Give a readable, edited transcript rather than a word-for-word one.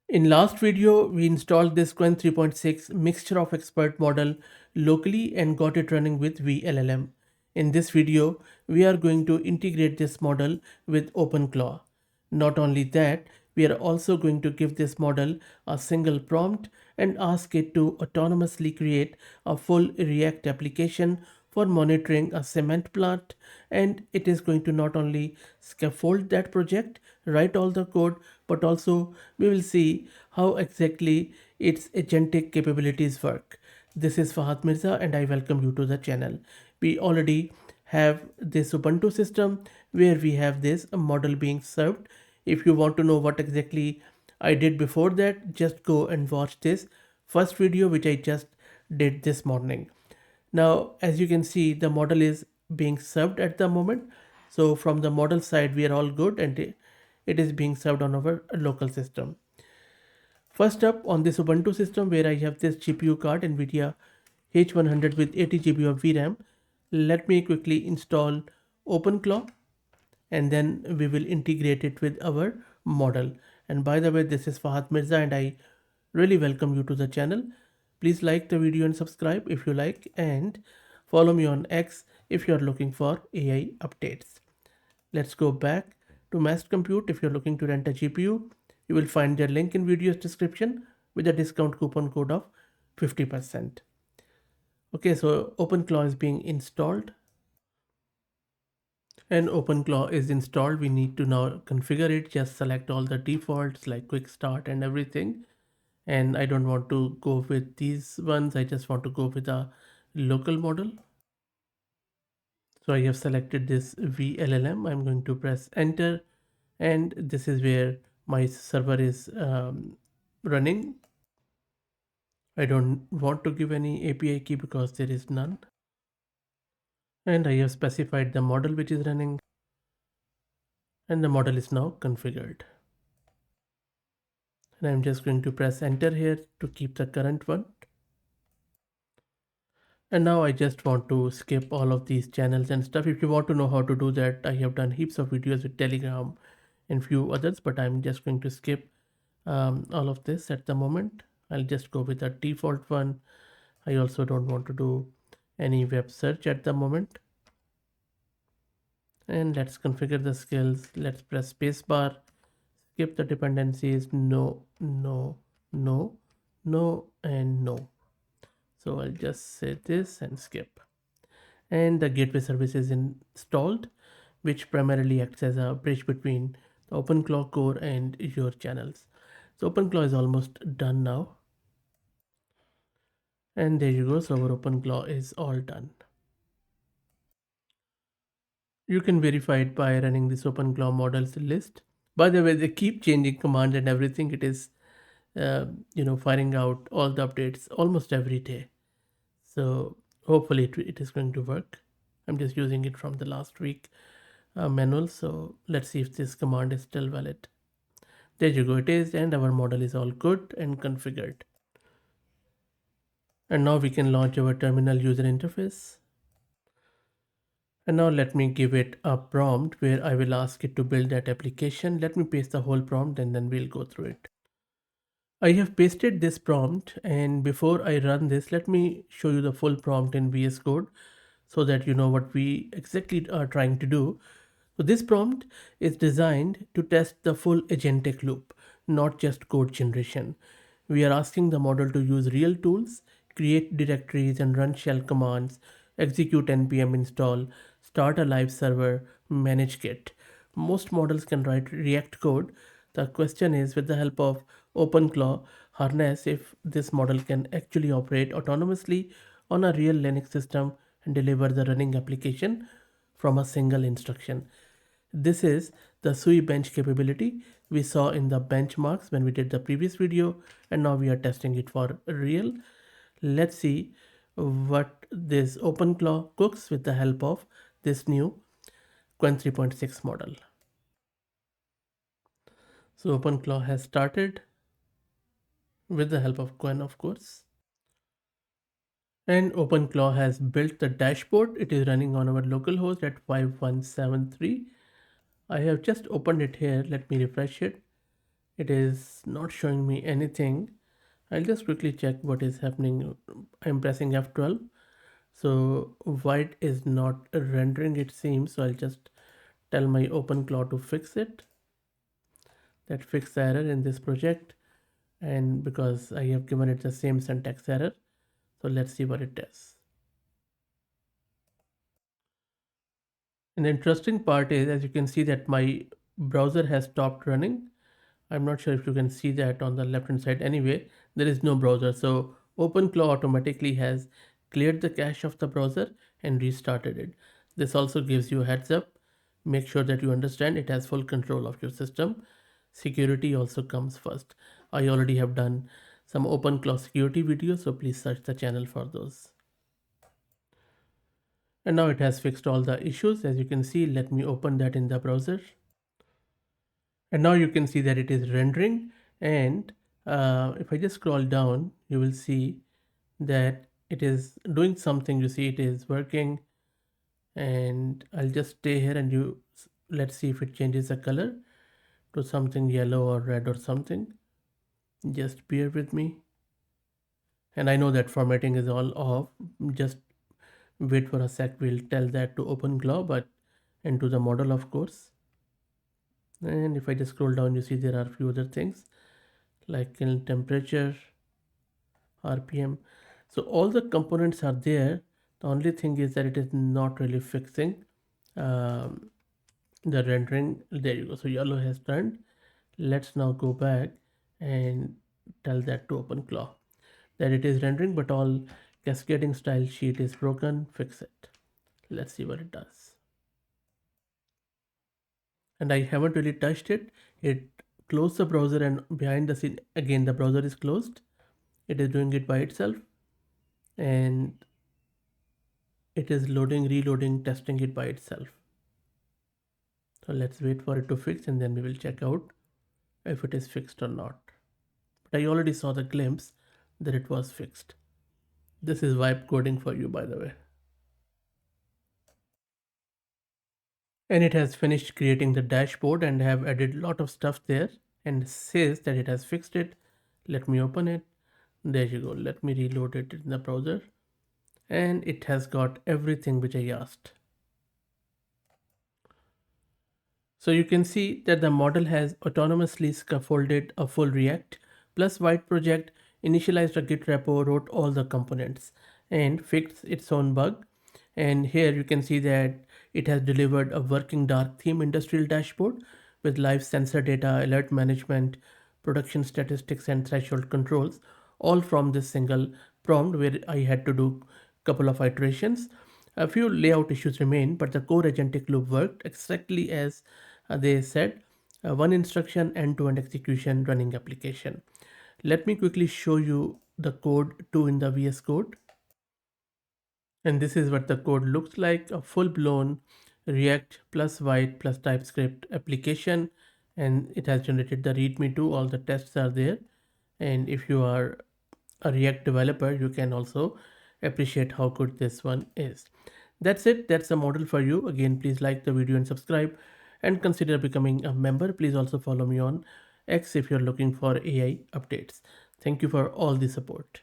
In last video, we installed this Qwen 3.6 mixture of expert model locally and got it running with VLLM. In this video, we are going to integrate this model with OpenClaw. Not only that, we are also going to give this model a single prompt and ask it to autonomously create a full React application for monitoring a cement plant, and it is going to not only scaffold that project, write all the code, but also we will see how exactly its agentic capabilities work. This is Fahad Mirza and I welcome you to the channel. We already have this Ubuntu system where we have this model being served. If you want to know what exactly I did before that, just go and watch this first video which I just did this morning. Now, as you can see, the model is being served at the moment. So from the model side, we are all good and it is being served on our local system. First up, on this Ubuntu system where I have this GPU card NVIDIA H100 with 80 GB of VRAM, let me quickly install OpenClaw and then we will integrate it with our model. And by the way, this is Fahad Mirza and I really welcome you to the channel. Please like the video and subscribe if you like, and follow me on X if you are looking for AI updates. Let's go back to Mass Compute. If you're looking to rent a GPU, you will find their link in video's description with a discount coupon code of 50%. Okay, so OpenClaw is being installed. And OpenClaw is installed. We need to now configure it. Just select all the defaults like quick start and everything. And I don't want to go with these ones. I just want to go with a local model. So I have selected this VLLM. I'm going to press enter, and this is where my server is running. I don't want to give any API key because there is none. And I have specified the model which is running, and the model is now configured. And I'm just going to press enter here to keep the current one. And now I just want to skip all of these channels and stuff. If you want to know how to do that, I have done heaps of videos with Telegram and few others, but I'm just going to skip all of this at the moment. I'll just go with the default one. I also don't want to do any web search at the moment. And let's configure the skills. Let's press spacebar, skip the dependencies, no, no, no, no, and no. So I'll just say this and skip. And the gateway service is installed, which primarily acts as a bridge between the OpenClaw core and your channels. So OpenClaw is almost done now. And there you go. So our OpenClaw is all done. You can verify it by running this OpenClaw models list. By the way, they keep changing commands and everything. It is, firing out all the updates almost every day. So hopefully it is going to work. I'm just using it from the last week manual. So let's see if this command is still valid. There you go, it is, and our model is all good and configured. And now we can launch our terminal user interface. And now let me give it a prompt where I will ask it to build that application. Let me paste the whole prompt and then we'll go through it. I have pasted this prompt, and before I run this, let me show you the full prompt in VS Code so that you know what we exactly are trying to do. So this prompt is designed to test the full agentic loop, not just code generation. We are asking the model to use real tools, create directories and run shell commands, execute npm install, start a live server, manage Git. Most models can write React code. The question is, with the help of OpenClaw, harness if this model can actually operate autonomously on a real Linux system and deliver the running application from a single instruction. This is the SUI bench capability we saw in the benchmarks when we did the previous video, and now we are testing it for real. Let's see what this OpenClaw cooks with the help of this new Qwen 3.6 model. So OpenClaw has started with the help of Qwen, of course. And OpenClaw has built the dashboard. It is running on our local host at 5173. I have just opened it here. Let me refresh it. It is not showing me anything. I'll just quickly check what is happening. I'm pressing F12. So white is not rendering, it seems. So I'll just tell my OpenClaw to fix it. That fix the error in this project. And because I have given it the same syntax error. So let's see what it does. And the interesting part is, as you can see, that my browser has stopped running. I'm not sure if you can see that on the left hand side. Anyway, there is no browser. So OpenClaw automatically has cleared the cache of the browser and restarted it. This also gives you a heads up. Make sure that you understand it has full control of your system. Security also comes first. I already have done some OpenClaw security videos, so please search the channel for those. And now it has fixed all the issues. As you can see, let me open that in the browser. And now you can see that it is rendering. And if I just scroll down, you will see that it is doing something. You see it is working. And I'll just stay here and let's see if it changes the color to something yellow or red or something. Just bear with me. And I know that formatting is all off. Just wait for a sec. We'll tell that to OpenClaw, but into the model, of course. And if I just scroll down, you see there are a few other things like kiln temperature, RPM. So all the components are there. The only thing is that it is not really fixing um, the rendering. There you go. So yellow has turned. Let's now go back and tell that to OpenClaw that it is rendering, but all cascading style sheet is broken. Fix it. Let's see what it does. And I haven't really touched it. It closed the browser, and behind the scene again the browser is closed. It is doing it by itself, and it is loading, reloading, testing it by itself. So let's wait for it to fix and then we will check out if it is fixed or not. But I already saw the glimpse that it was fixed. This is vibe coding for you, by the way. And it has finished creating the dashboard and have added a lot of stuff there and says that it has fixed it. Let me open it. There you go. Let me reload it in the browser. And it has got everything which I asked. So you can see that the model has autonomously scaffolded a full React plus white project, initialized a Git repo, wrote all the components and fixed its own bug. And here you can see that it has delivered a working dark theme industrial dashboard with live sensor data, alert management, production statistics and threshold controls, all from this single prompt where I had to do a couple of iterations. A few layout issues remain, but the core agentic loop worked exactly as they said. One instruction end-to-end execution running application. Let me quickly show you the code too in the VS Code. And this is what the code looks like, a full-blown React plus White plus TypeScript application. And it has generated the README too, all the tests are there. And if you are a React developer, you can also appreciate how good this one is. That's it. That's the model for you. Again, please like the video and subscribe and consider becoming a member. Please also follow me on X if you're looking for AI updates. Thank you for all the support.